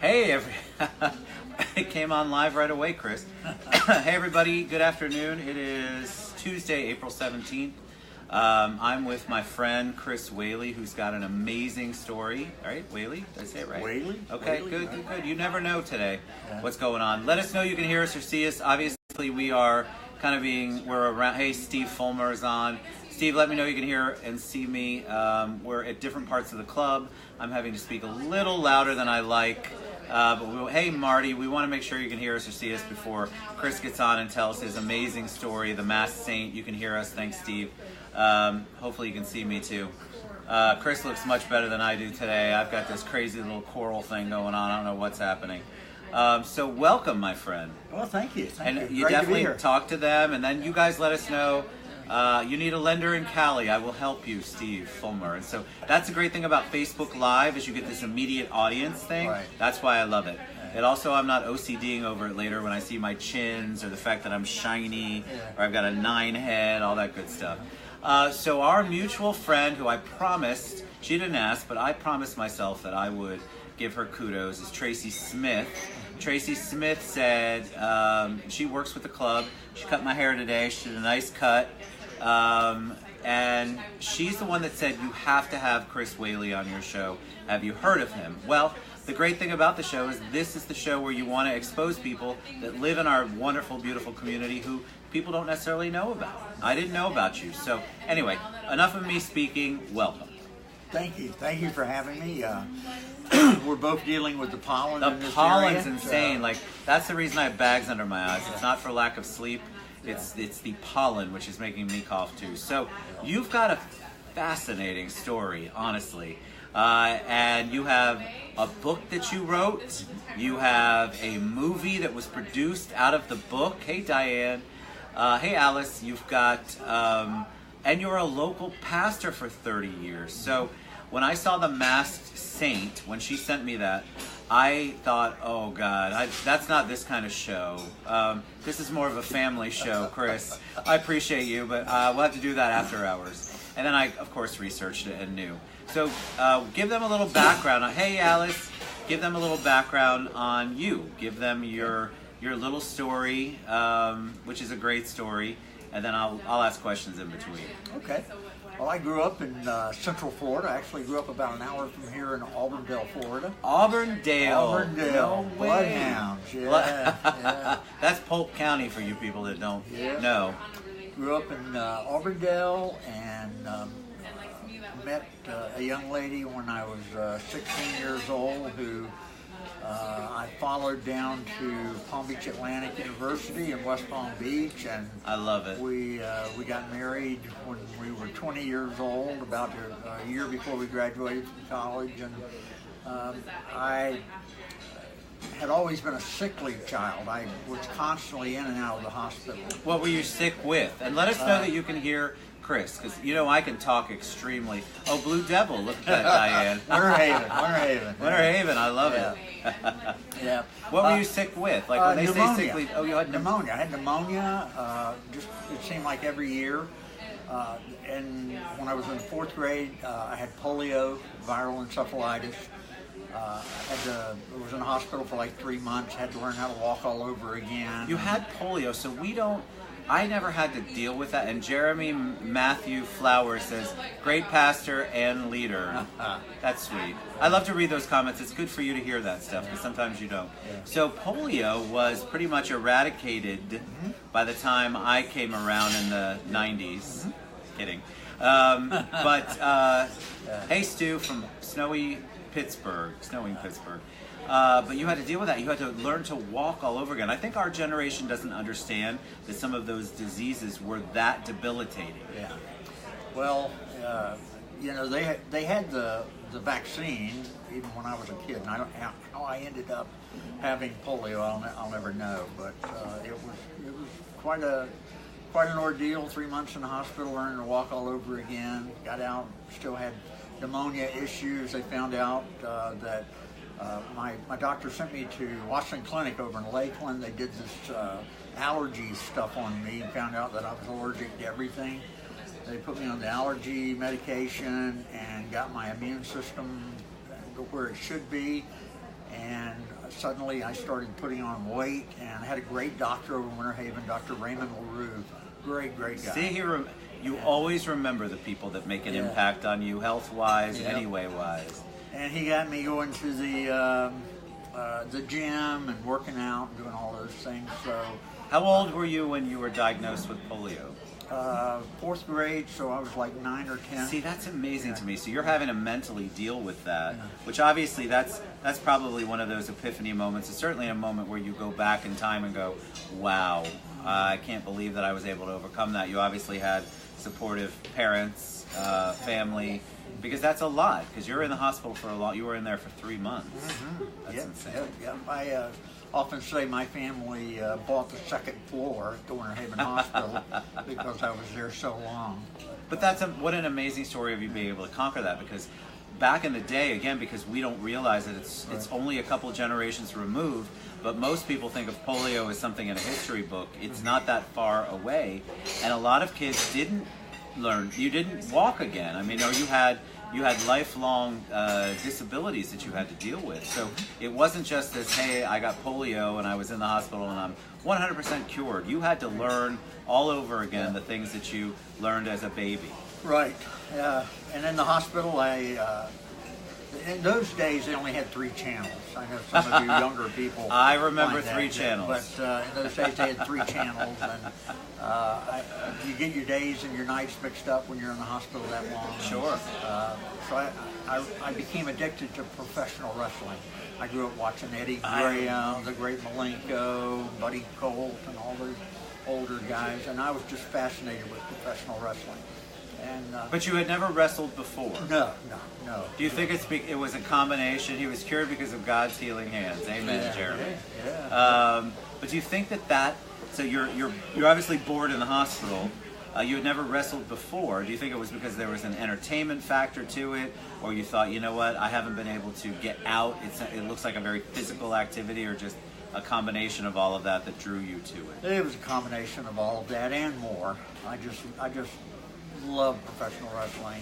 Hey, it came on live right away, Chris. Hey, everybody. Good afternoon. It is Tuesday, April 17th. I'm with my friend Chris Whaley, who's got an amazing story. All right, Whaley? Did I say it right? Whaley? Okay, Whaley, good, right? good. You never know today what's going on. Let us know you can hear us or see us. Obviously, we are kind of we're around. Hey, Steve Fulmer is on. Steve, let me know you can hear and see me. We're at different parts of the club. I'm having to speak a little louder than I like. Hey, Marty, we want to make sure you can hear us or see us before Chris gets on and tells his amazing story, The Masked Saint. You can hear us. Thanks, Steve. Hopefully you can see me, too. Chris looks much better than I do today. I've got this crazy little coral thing going on. I don't know what's happening. So welcome, my friend. Well, thank you. And you definitely talk to them, and then you guys let us know. You need a lender in Cali. I will help you, Steve Fulmer. And so that's the great thing about Facebook Live is you get this immediate audience thing. Right. That's why I love it. And also I'm not OCDing over it later when I see my chins or the fact that I'm shiny or I've got a 9 head, all that good stuff. So our mutual friend who I promised, she didn't ask, but I promised myself that I would give her kudos, is Tracy Smith. Tracy Smith said she works with the club. She cut my hair today. She did a nice cut. And she's the one that said, you have to have Chris Whaley on your show. Have you heard of him? Well, the great thing about the show is this is the show where you want to expose people that live in our wonderful, beautiful community who people don't necessarily know about. I didn't know about you. So anyway, enough of me speaking. Welcome. Thank you. Thank you for having me. We're both dealing with the pollen. The pollen's insane. Like, that's the reason I have bags under my eyes. It's not for lack of sleep. It's the pollen which is making me cough too. So you've got a fascinating story, honestly. And you have a book that you wrote. You have a movie that was produced out of the book. Hey, Diane. Hey, Alice. You've got, and you're a local pastor for 30 years. So when I saw The Masked Saint, when she sent me that, I thought, oh God, that's not this kind of show. This is more of a family show, Chris. I appreciate you, but we'll have to do that after hours. And then I, of course, researched it and knew. So give them a little background. Hey, Alice, give them a little background on you. Give them your little story, which is a great story, and then I'll ask questions in between. Okay. Well, I grew up in Central Florida. I actually grew up about an hour from here in Auburndale, Florida. Auburndale. No way. Bloodhounds. Yeah. That's Polk County for you people that don't know. Grew up in Auburndale and met a young lady when I was 16 years old who I followed down to Palm Beach Atlantic University in West Palm Beach, and I love it. We got married when we were 20 years old, about a year before we graduated from college, and I had always been a sickly child. I was constantly in and out of the hospital. What were you sick with? And let us know that you can hear Chris, because you know I can talk extremely. Oh, Blue Devil, look at that, Diane. Winter Haven, I love it. Yeah. What were you sick with? Like when they pneumonia. say sickly, oh, you had pneumonia. I had pneumonia. Just it seemed like every year. And when I was in the 4th grade, I had polio, viral encephalitis. I was in the hospital for like 3 months. Had to learn how to walk all over again. You had polio, so I never had to deal with that. And Jeremy Matthew Flowers says, great pastor and leader. That's sweet. I love to read those comments. It's good for you to hear that stuff, because sometimes you don't. So polio was pretty much eradicated by the time I came around in the 90s. Kidding. Hey, Stu from snowing Pittsburgh. But you had to deal with that. You had to learn to walk all over again. I think our generation doesn't understand that some of those diseases were that debilitating. Yeah. Well, they had the vaccine even when I was a kid, and I don't how I ended up having polio. I'll never know. But it was quite an ordeal. 3 months in the hospital, learning to walk all over again. Got out, still had pneumonia issues. They found out that. My doctor sent me to Washington Clinic over in Lakeland. They did this allergy stuff on me and found out that I was allergic to everything. They put me on the allergy medication and got my immune system where it should be. and suddenly I started putting on weight, and I had a great doctor over in Winter Haven, Dr. Raymond LaRue. Great guy. See, you always remember the people that make an impact on you, health-wise, anyway-wise. And he got me going to the gym and working out and doing all those things. So, how old were you when you were diagnosed with polio? 4th grade, so I was like 9 or 10. See, that's amazing to me. So you're having to mentally deal with that, which obviously that's probably one of those epiphany moments. It's certainly a moment where you go back in time and go, wow, I can't believe that I was able to overcome that. You obviously had supportive parents, family, because that's a lot, because you're in the hospital for a long, you were in there for 3 months. That's insane. I often say my family bought the 2nd floor at the Winter Haven Hospital because I was there so long. But what an amazing story of you being able to conquer that, because back in the day, again, because we don't realize that it's only a couple generations removed, but most people think of polio as something in a history book. It's not that far away, and a lot of kids didn't learn. You didn't walk again. I mean, or you had lifelong disabilities that you had to deal with. So it wasn't just this, hey, I got polio and I was in the hospital and I'm 100% cured. You had to learn all over again the things that you learned as a baby. Right. And in the hospital, in those days, they only had 3 channels. I know some of you younger people. I remember 3 channels. But in those days, they had 3 channels, and you get your days and your nights mixed up when you're in the hospital that long. Sure. So I became addicted to professional wrestling. I grew up watching Eddie Graham, the great Malenko, Buddy Colt, and all those older guys, and I was just fascinated with professional wrestling. And, but you had never wrestled before? No. Do you think it was a combination? He was cured because of God's healing hands. Amen, Jeremy. Yeah. But do you think that so you're obviously bored in the hospital. You had never wrestled before. Do you think it was because there was an entertainment factor to it, or you thought, you know what, I haven't been able to get out? It looks like a very physical activity, or just a combination of all of that drew you to it? It was a combination of all of that and more. I just love professional wrestling.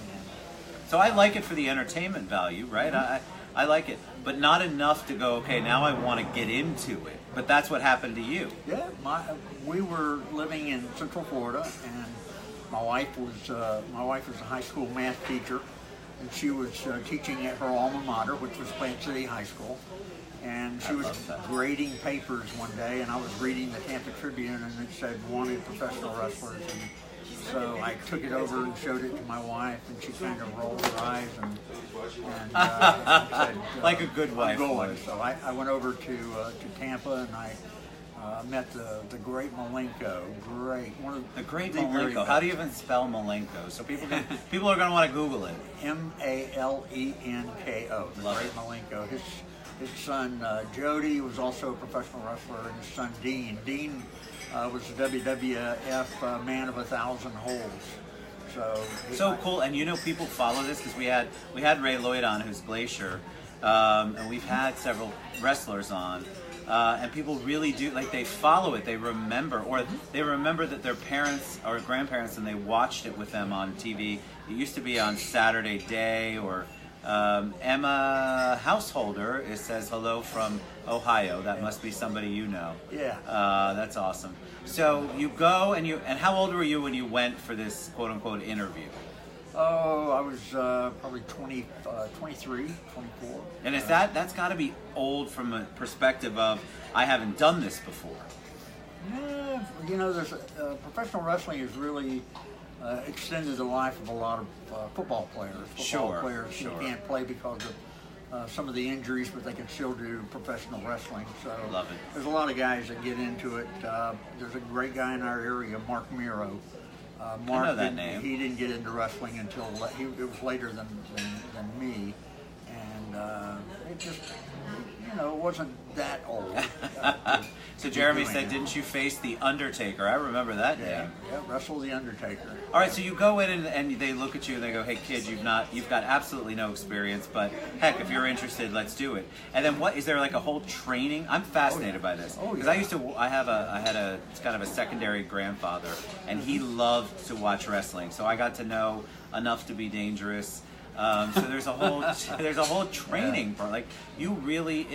So I like it for the entertainment value, right? I like it, but not enough to go, okay, now I want to get into it. But that's what happened to you. Yeah, we were living in Central Florida, and my wife was a high school math teacher, and she was teaching at her alma mater, which was Plant City High School. And she was grading papers one day, and I was reading the Tampa Tribune, and it said wanted professional wrestlers. And so I took it over and showed it to my wife, and she kind of rolled her eyes and said, like a good wife would. So I went over to Tampa, and I met the great Malenko. The great Malenko. How do you even spell Malenko? So people are going to want to Google it. Malenko. The great Malenko. His son Jody was also a professional wrestler, and his son Dean. Dean was the WWF Man of 1,000 Holds. So cool. And people follow this because we had Ray Lloyd on, who's Glacier, and we've had several wrestlers on. And people really do, like, they follow it, they remember that their parents or grandparents, and they watched it with them on TV. It used to be on Saturday Day, or Emma Householder, it says hello from Ohio. That must be somebody you know. Yeah. That's awesome. So you go, and how old were you when you went for this quote-unquote interview? Oh, I was probably 23, 24. And is that's got to be old from a perspective of, I haven't done this before. Yeah, there's professional wrestling has really extended the life of a lot of football players. Players who can't play because of some of the injuries, but they can still do professional wrestling. So love it. There's a lot of guys that get into it. There's a great guy in our area, Mark Miro. Mark, I know that name. He didn't get into wrestling until it was later than me, and it just it wasn't that old. So Jeremy said, didn't you face The Undertaker? I remember that name. Yeah, wrestle The Undertaker. All right, so you go in and they look at you and they go, hey kid, you've got absolutely no experience, but heck, if you're interested, let's do it. And then is there like a whole training? I'm fascinated by this. Because I had it's kind of a secondary grandfather, and he loved to watch wrestling. So I got to know enough to be dangerous. So there's a whole training part. Like you really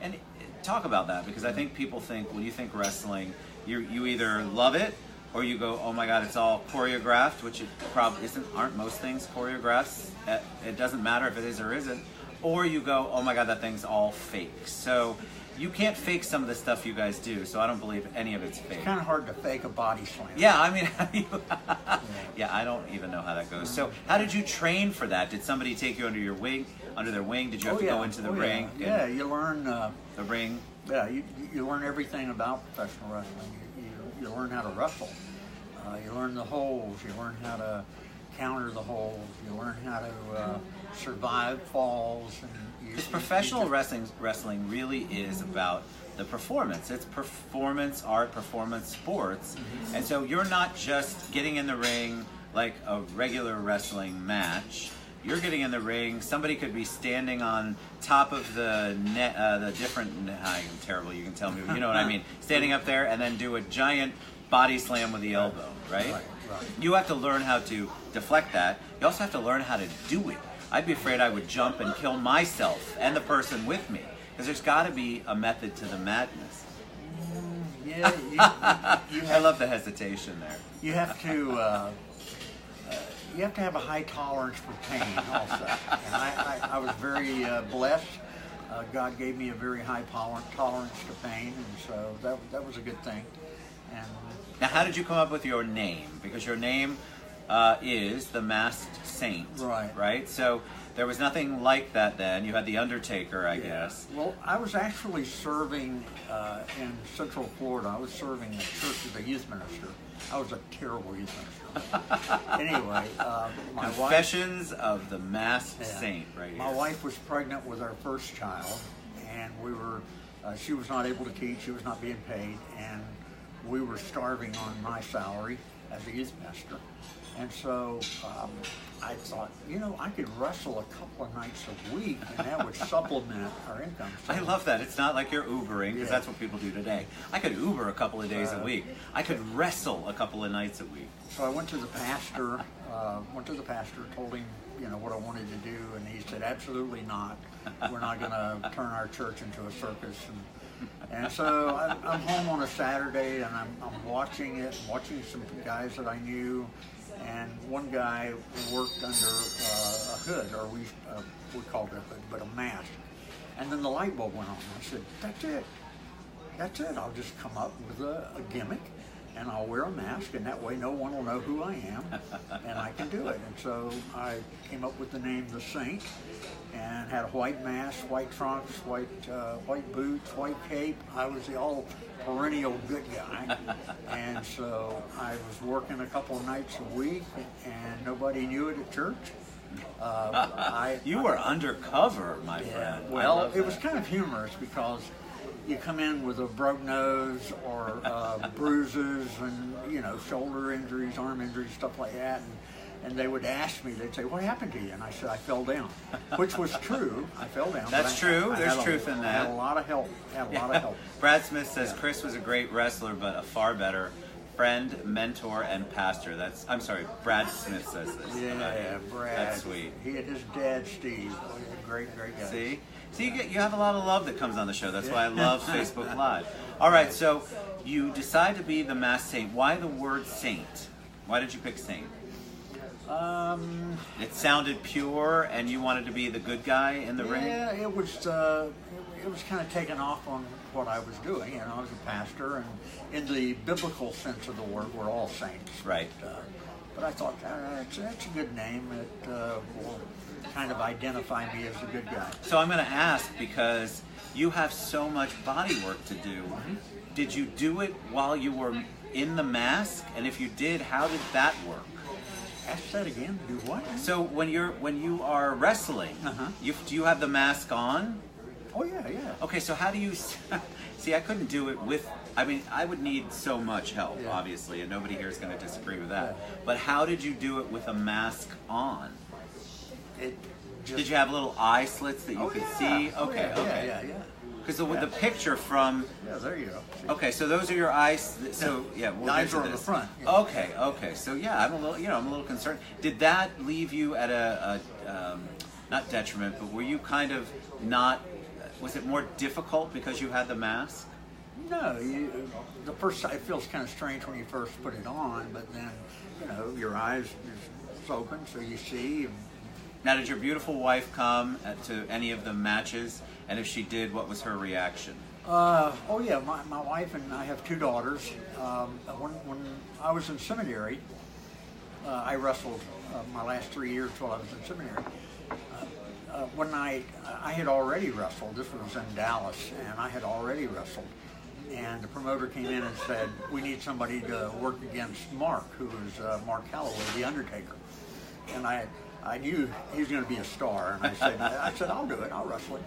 and talk about that, because I think people think when you think wrestling, you either love it or you go, oh my God, it's all choreographed, which it probably isn't. Aren't most things choreographed? It doesn't matter if it is or isn't. Or you go, oh my God, that thing's all fake. So you can't fake some of the stuff you guys do. So I don't believe any of it's fake. It's kind of hard to fake a body slam. Yeah, I mean, yeah, I don't even know how that goes. So how did you train for that? Did somebody take you under their wing? Did you have to go into the ring? Yeah, you learn the ring. Yeah, you learn everything about professional wrestling. You learn how to wrestle. You learn the holds. You learn how to counter the holds. You learn how to survive falls. Because professional wrestling really is about the performance. It's performance art, performance sports. Mm-hmm. And so you're not just getting in the ring like a regular wrestling match. You're getting in the ring. Somebody could be standing on top of the net, the different. I'm terrible. You can tell me. You know what I mean. Standing up there and then do a giant body slam with the elbow. Right. You have to learn how to deflect that. You also have to learn how to do it. I'd be afraid I would jump and kill myself and the person with me, because there's got to be a method to the madness. Yeah. I love the hesitation there. You have to. You have to have a high tolerance for pain also. And I was very blessed. God gave me a very high tolerance to pain, and so that was a good thing. And now, how did you come up with your name? Because your name is the Masked Saint, right? So there was nothing like that then. You had the Undertaker, I guess. Well, I was actually serving in Central Florida. I was serving the church as a youth minister. I was a terrible youth minister. Anyway, my Confessions of the Masked Saint, right here. My wife was pregnant with our first child, and we were. She was not able to teach. She was not being paid, and we were starving on my salary as a youth minister. And so I thought, I could wrestle a couple of nights a week, and that would supplement our income. So, I love that. It's not like you're Ubering, because that's what people do today. I could Uber a couple of days a week. I could wrestle a couple of nights a week. So I went to the pastor, told him, what I wanted to do, and he said, absolutely not. We're not going to turn our church into a circus. And so I'm home on a Saturday, and I'm watching it, watching some guys that I knew. And one guy worked under a hood, or we called it a hood, but a mask. And then the light bulb went on. I said, that's it. I'll just come up with a gimmick, and I'll wear a mask, and that way no one will know who I am, and I can do it. And so I came up with the name The Saint, and had a white mask, white trunks, white boots, white cape. I was the all perennial good guy. And so I was working a couple of nights a week, and nobody knew it at church. You were undercover, my friend. Well, it was kind of humorous, because you come in with a broke nose or bruises and, shoulder injuries, arm injuries, stuff like that. And they would ask me, they'd say, what happened to you? And I said, I fell down, which was true. I fell down. That's true. There's truth in that. I had a lot of help. Brad Smith says, Chris was a great wrestler, but a far better friend, mentor, and pastor. Brad Smith says this. Yeah, Brad. That's sweet. He had his dad, Steve. Great guy. See, you have a lot of love that comes on the show. That's why I love Facebook Live. All right, so you decide to be the Masked Saint. Why the word saint? Why did you pick saint? It sounded pure, and you wanted to be the good guy in the ring? Yeah, it was kind of taken off on what I was doing. I was a pastor, and in the biblical sense of the word, we're all saints. Right. But I thought, that's a good name. It will kind of identify me as a good guy. So I'm going to ask, because you have so much body work to do. Mm-hmm. Did you do it while you were in the mask? And if you did, how did that work? Ask that again. Do what? So when you are wrestling, do you have the mask on? Oh yeah. Okay, so how do you see? I couldn't do it with. I mean, I would need so much help, obviously, and nobody here is going to disagree with that. Yeah. But how did you do it with a mask on? Did you have little eye slits that you could see? Okay. Yeah. Because the picture from... Yeah, there you go. See? Okay, so those are your eyes. So, we'll the eyes are on the front. Yeah. Okay. So, I'm a little concerned. Did that leave you at a not detriment, but were you kind of not? Was it more difficult because you had the mask? No, the first it feels kind of strange when you first put it on, but then your eyes is open, so you see. Now, did your beautiful wife come to any of the matches? And if she did, what was her reaction? Oh yeah, my wife and I have 2 daughters. When I was in seminary, I wrestled my last 3 years while I was in seminary. One night, I had already wrestled. This was in Dallas, and I had already wrestled. And the promoter came in and said, "We need somebody to work against Mark, who was Mark Calloway, the Undertaker." And I knew he was going to be a star, and I said, "I'll do it. I'll wrestle it."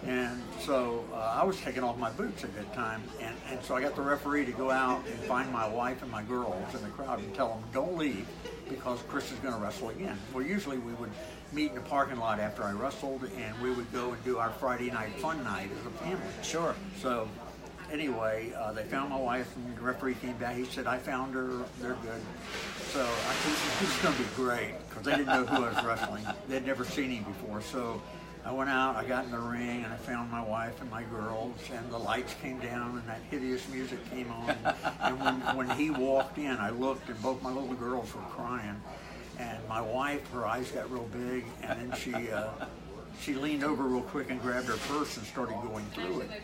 And so I was taking off my boots at that time, and so I got the referee to go out and find my wife and my girls in the crowd and tell them, "Don't leave, because Chris is going to wrestle again." Well, usually we would meet in the parking lot after I wrestled, and we would go and do our Friday night fun night as a family. Sure. So anyway, they found my wife, and the referee came down. He said, "I found her. They're good." So I said, "This is going to be great," because they didn't know who I was wrestling. They'd never seen him before. So I went out, I got in the ring, and I found my wife and my girls, and the lights came down, and that hideous music came on. And when he walked in, I looked, and both my little girls were crying. And my wife, her eyes got real big, and then she leaned over real quick and grabbed her purse and started going through it.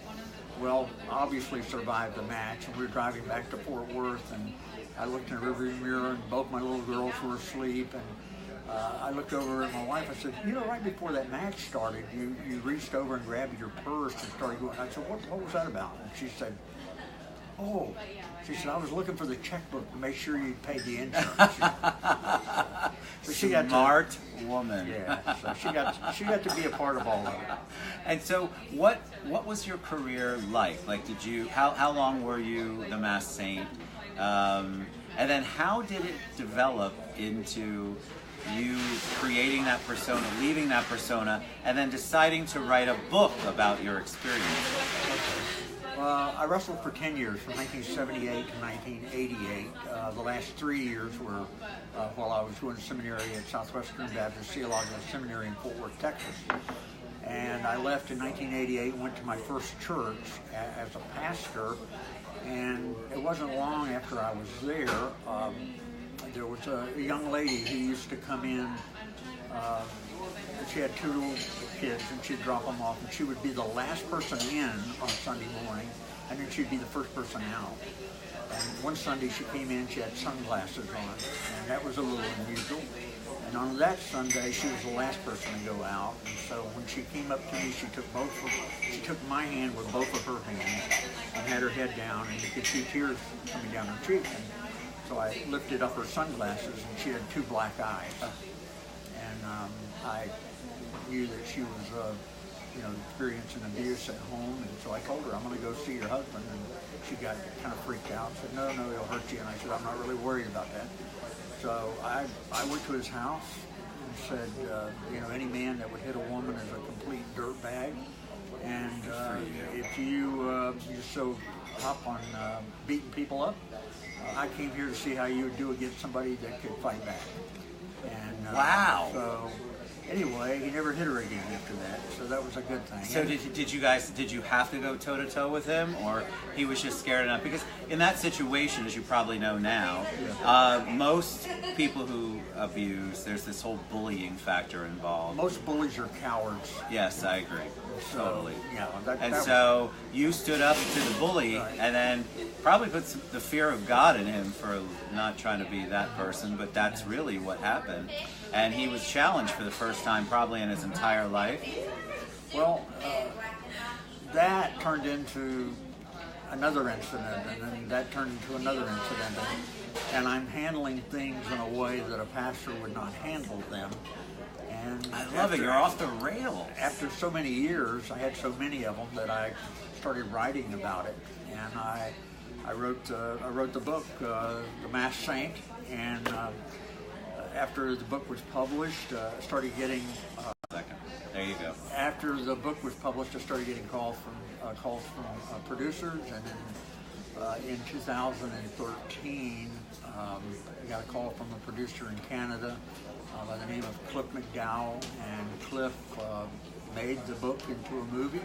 Well, obviously survived the match, and we were driving back to Fort Worth, and I looked in the rearview mirror, and both my little girls were asleep, and I looked over at my wife. I said, right before that match started, you reached over and grabbed your purse and started going. I said, what was that about? And she said, "Oh," she said, "I was looking for the checkbook to make sure you paid the insurance." So she got Smart woman. Yeah, so she got to be a part of all of it. And so, what was your career like? Like, did you how long were you the Masked Saint? And then how did it develop into you creating that persona, leaving that persona, and then deciding to write a book about your experience? I wrestled for 10 years, from 1978 to 1988. The last 3 years were while I was doing seminary at Southwestern Baptist Theological Seminary in Fort Worth, Texas. And I left in 1988 and went to my first church as a pastor. And it wasn't long after I was there was a young lady who used to come in. She had 2 little kids, and she'd drop them off, and she would be the last person in on Sunday morning, and then she'd be the first person out. And one Sunday she came in, she had sunglasses on, and that was a little unusual. And on that Sunday, she was the last person to go out. And so when she came up to me, she took my hand with both of her hands and had her head down, and you could see tears coming down her cheek. And so I lifted up her sunglasses, and she had 2 black eyes. And I knew that she was, experiencing abuse at home, and so I told her, "I'm going to go see your husband," and she got kind of freaked out. Said, "No, he'll hurt you," and I said, "I'm not really worried about that." So I went to his house and said, any man that would hit a woman is a complete dirtbag, and if you so hop on beating people up, I came here to see how you would do against somebody that could fight back. And wow. So anyway, he never hit her again after that, so that was a good thing. So did you have to go toe to toe with him, or he was just scared enough? Because in that situation, as you probably know now, most people who abuse, there's this whole bullying factor involved. Most bullies are cowards. Yes, I agree. So, Totally. Yeah, so you stood up to the bully, right, and then probably put the fear of God in him for not trying to be that person, but that's really what happened. And he was challenged for the first time probably in his entire life. Well, that turned into another incident, and then that turned into another incident. And I'm handling things in a way that a pastor would not handle them. And I love it. You're off the rails. After so many years, I had so many of them that I started writing about it, and I wrote the book, The Masked Saint, and after the book was published, I started getting. There you go. After the book was published, I started getting calls from producers, and then in 2013, I got a call from a producer in Canada, by the name of Cliff McDowell, and Cliff made the book into a movie.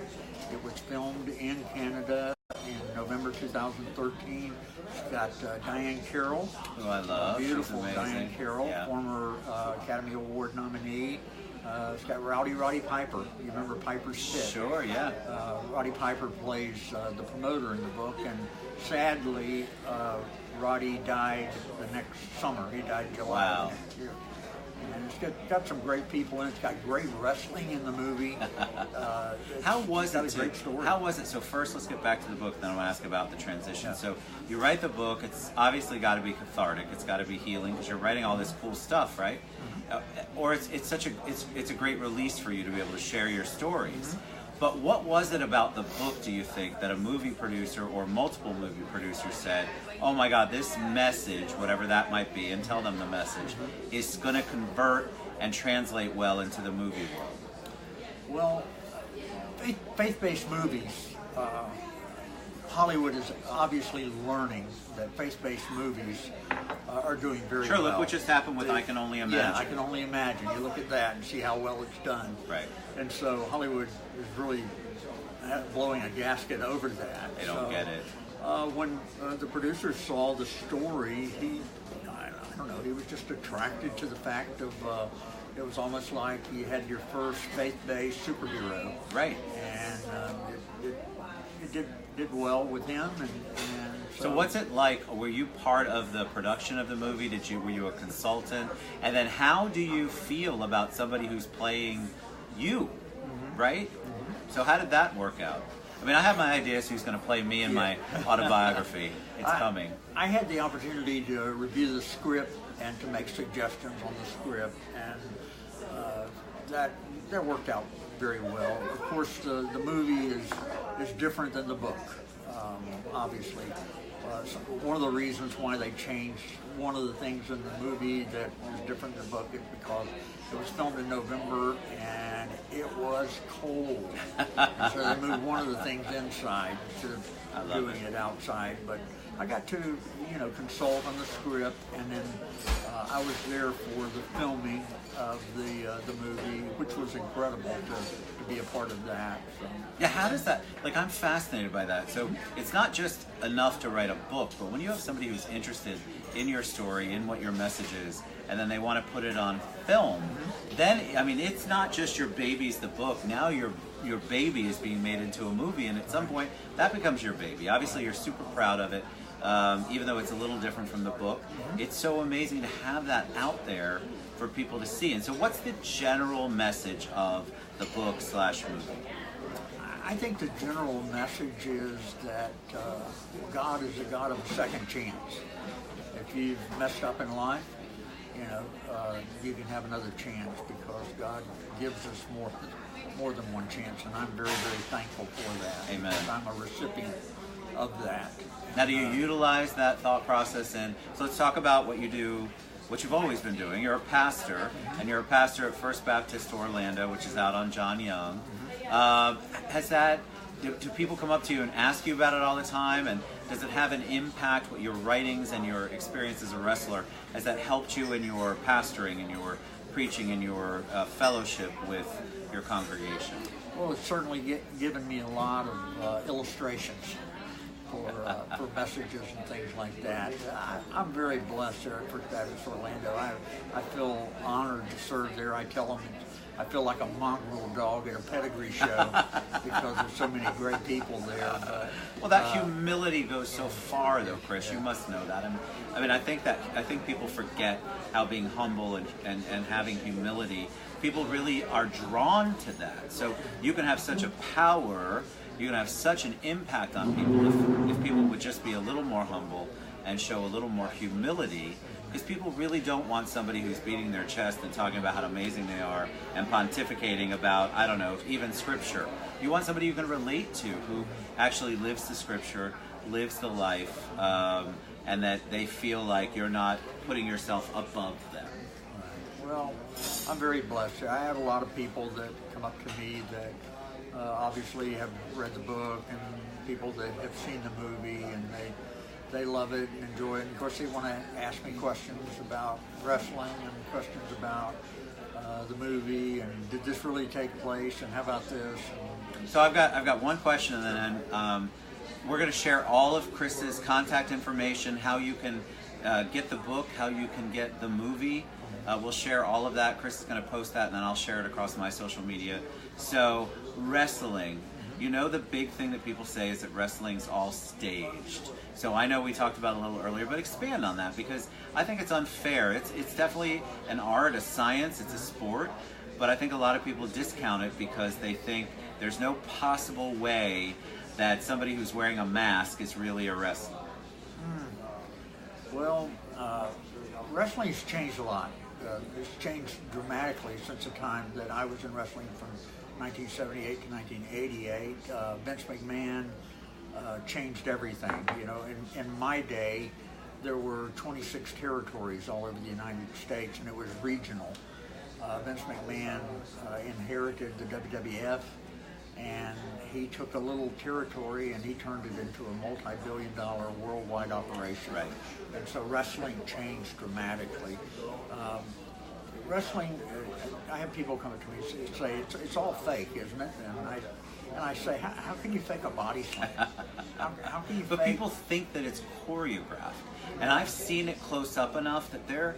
It was filmed in Canada in November 2013. It's got Diane Carroll, who I love. beautiful Diane Carroll, former Academy Award nominee. It's got Roddy Piper. You remember Piper's Pit? Sure, yeah. Roddy Piper plays the promoter in the book, and sadly, Roddy died the next summer. He died July of next year. And it's got some great people in it. It's got great wrestling in the movie. How was it? It's got a great story. How was it? So first, let's get back to the book. Then I'll ask about the transition. So you write the book. It's obviously got to be cathartic. It's got to be healing because you're writing all this cool stuff, right? Or it's a great release for you to be able to share your stories. But what was it about the book, do you think, that a movie producer or multiple movie producers said, oh my God, this message, whatever that might be, and tell them the message, is going to convert and translate well into the movie world? Well, faith-based movies, Hollywood is obviously learning that faith-based movies are doing very well. Sure, look what just happened with I Can Only Imagine. Yeah, I Can Only Imagine. You look at that and see how well it's done. Right. And so Hollywood is really blowing a gasket over that. They don't get it. When the producer saw the story, I don't know, he was just attracted to the fact of it was almost like you had your first faith-based superhero. Right. And it did well with him. And so what's it like? Were you part of the production of the movie? Were you a consultant? And then how do you feel about somebody who's playing you, right? So how did that work out? I mean, I have my ideas who's going to play me in my autobiography. It's coming. I had the opportunity to review the script and to make suggestions on the script, and that worked out very well. Of course, the movie is different than the book, obviously. So one of the reasons why they changed one of the things in the movie that was different than the book is because it was filmed in November and it was cold. And so they moved one of the things inside instead of doing it outside. But I got to, consult on the script, and then I was there for the filming of the movie, which was incredible to be a part of that. So. Yeah, how does that, I'm fascinated by that. So it's not just enough to write a book, but when you have somebody who's interested in your story, in what your message is, and then they want to put it on film, then, it's not just your baby's the book. Now your baby is being made into a movie, and at some point, that becomes your baby. Obviously, you're super proud of it. Even though it's a little different from the book, it's so amazing to have that out there for people to see. And so what's the general message of the book/movie? I think the general message is that God is a God of a second chance. If you've messed up in life, you can have another chance because God gives us more than one chance, and I'm very, very thankful for that. Amen. I'm a recipient of that. Now, do you utilize that thought process in? So let's talk about what you do, what you've always been doing. You're a pastor, and you're a pastor at First Baptist Orlando, which is out on John Young. Do people come up to you and ask you about it all the time? And does it have an impact, what your writings and your experience as a wrestler, has that helped you in your pastoring and your preaching and your fellowship with your congregation? Well, it's certainly given me a lot of illustrations for messages and things like that. I'm very blessed here at First Baptist Orlando. I feel honored to serve there. I tell them I feel like a mongrel dog at a pedigree show because there's so many great people there. But, well, that humility goes so far, though, Chris. Yeah. You must know that. I think people forget how being humble and having humility, people really are drawn to that. So you can have such a power, you can have such an impact on people if people would just be a little more humble and show a little more humility. Because people really don't want somebody who's beating their chest and talking about how amazing they are and pontificating about, I don't know, even Scripture. You want somebody you can relate to who actually lives the Scripture, lives the life, and that they feel like you're not putting yourself above them. Well, I'm very blessed. I have a lot of people that come up to me that obviously have read the book, and people that have seen the movie, and they love it and enjoy it. And of course, they want to ask me questions about wrestling and questions about the movie and did this really take place and how about this? And So I've got one question, and then we're going to share all of Chris's contact information, how you can get the book, how you can get the movie. We'll share all of that. Chris is going to post that, and then I'll share it across my social media. So wrestling. You know, the big thing that people say is that wrestling's all staged. So I know we talked about it a little earlier, but expand on that, because I think it's unfair. It's definitely an art, a science, it's a sport, but I think a lot of people discount it because they think there's no possible way that somebody who's wearing a mask is really a wrestler. Well, wrestling's changed a lot. It's changed dramatically since the time that I was in wrestling from 1978 to 1988. Vince McMahon changed everything. You know, in my day, there were 26 territories all over the United States, and it was regional. Vince McMahon inherited the WWF, and he took a little territory and he turned it into a multi-billion-dollar worldwide operation. Right. And so wrestling changed dramatically. Wrestling, I have people come up to me and say, it's all fake, isn't it? And I say, how can you fake a body slam? How can you But fake... people think that it's choreographed. And I've seen it close up enough that they're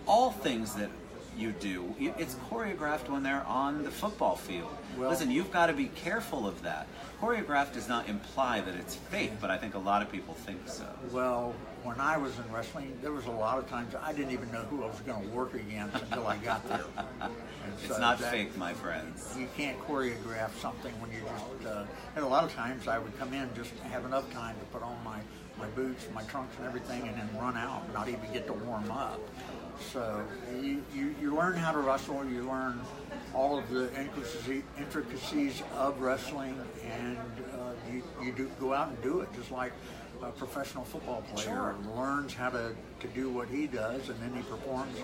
all things that you do, it's choreographed when they're on the football field. Well, listen, you've got to be careful of that. Choreographed does not imply that it's fake, but I think a lot of people think so. Well, when I was in wrestling, there was a lot of times I didn't even know who I was going to work against until I got there. It's not fake, my friends. You can't choreograph something when you just... and a lot of times I would come in just have enough time to put on my boots, my trunks and everything, and then run out, not even get to warm up. So you learn how to wrestle, you learn all of the intricacies of wrestling, and you do go out and do it just like a professional football player learns how to do what he does, and then he performs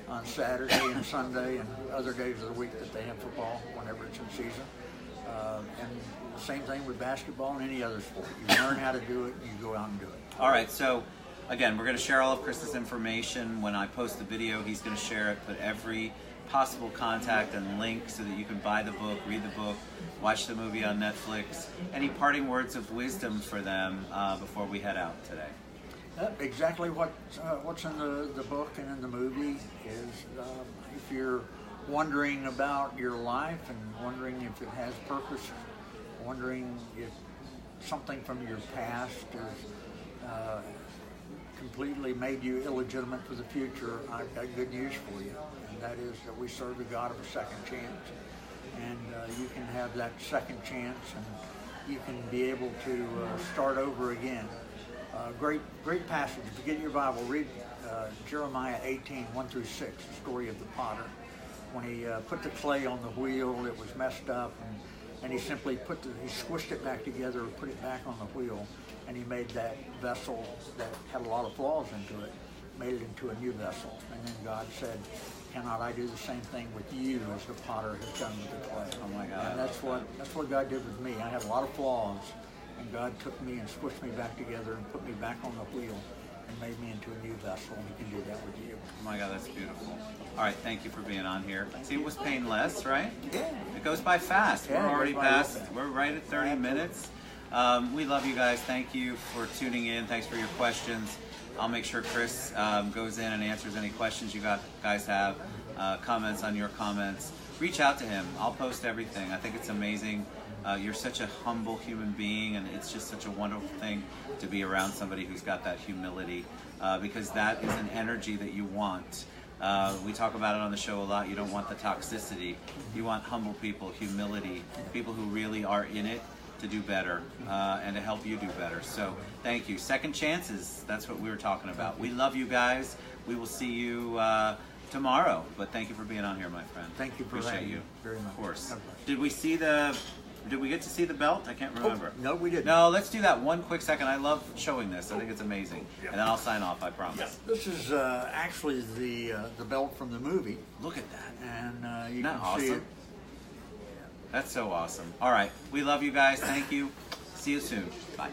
on Saturday and Sunday and other days of the week that they have football whenever it's in season. And the same thing with basketball and any other sport. You learn how to do it, and you go out and do it. All right, so again, we're going to share all of Chris's information. When I post the video, he's going to share it, put every possible contact and link so that you can buy the book, read the book, watch the movie on Netflix. Any parting words of wisdom for them before we head out today? Exactly what's in the book and in the movie is if you're wondering about your life and wondering if it has purpose, wondering if something from your past has completely made you illegitimate for the future, I've got good news for you, and that is that we serve the God of a second chance, and you can have that second chance, and you can be able to start over again. Great passage. If you get your Bible, read Jeremiah 18, 1 through 6, the story of the potter. When he put the clay on the wheel, it was messed up, and he simply he squished it back together, put it back on the wheel, and he made that vessel that had a lot of flaws into it, made it into a new vessel. And then God said, cannot I do the same thing with you as the potter has done with the clay? Oh my God. And that's what God did with me. I had a lot of flaws, and God took me and squished me back together and put me back on the wheel and made me into a new vessel, and he can do that with you. Oh my God, that's beautiful. All right, thank you for being on here. See, it was painless, right? Yeah. It goes by fast. Yeah, We're already past, real fast. we're right at 30 minutes. We love you guys. Thank you for tuning in. Thanks for your questions. I'll make sure Chris goes in and answers any questions you guys have, comments on your comments. Reach out to him. I'll post everything. I think it's amazing. You're such a humble human being, and it's just such a wonderful thing to be around somebody who's got that humility, because that is an energy that you want. We talk about it on the show a lot. You don't want the toxicity. You want humble people, humility, people who really are in it to do better and to help you do better. So thank you. Second chances, that's what we were talking about. We love you guys. We will see you tomorrow, but thank you for being on here, my friend. Thank you for Appreciate having you. me very much. Of course. God bless. Did we get to see the belt? I can't remember. Oh, no, we didn't. No, let's do that one quick second. I love showing this. I think it's amazing. Yeah. And then I'll sign off, I promise. This is actually the belt from the movie, Look at that. and you Isn't that can see awesome? it. That's so awesome. All right. We love you guys. Thank you. See you soon. Bye.